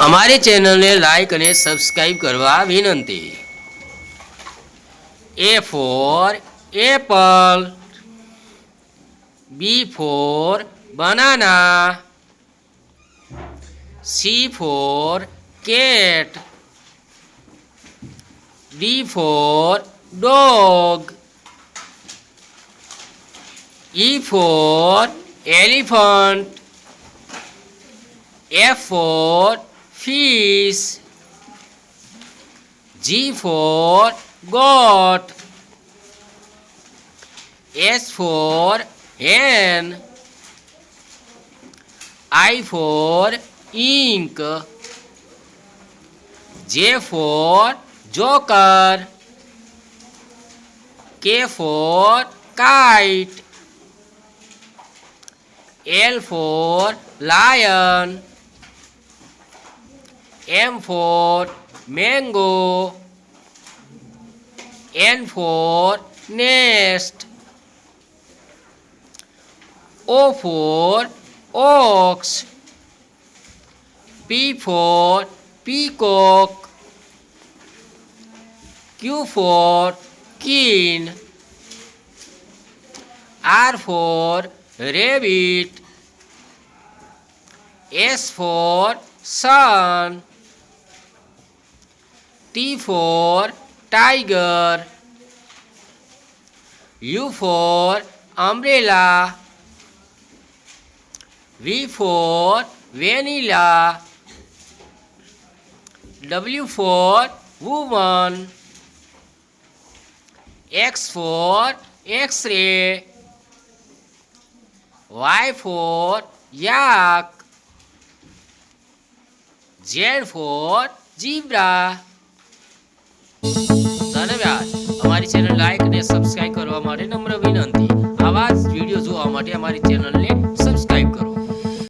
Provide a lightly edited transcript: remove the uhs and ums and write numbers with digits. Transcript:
અમારી ચેનલને લાઈક અને સબસ્ક્રાઈબ કરવા વિનંતી। A for apple, B for banana, C for cat, D for dog, E for elephant, F for fish, G for goat, S for hen, I for ink, J for joker, K for kite, L for lion, M for mango, N for nest, O for ox, P for peacock, Q for king, R for rabbit, S for sun, T for tiger, U for umbrella, V for vanilla, W for woman, X for X-ray, Y for yak, Z for zebra। ધન્યવાદ। અમારી channel like અને subscribe કરવા માટે નમ્ર વિનંતી। આવા જ video જોવા માટે અમારી ચેનલને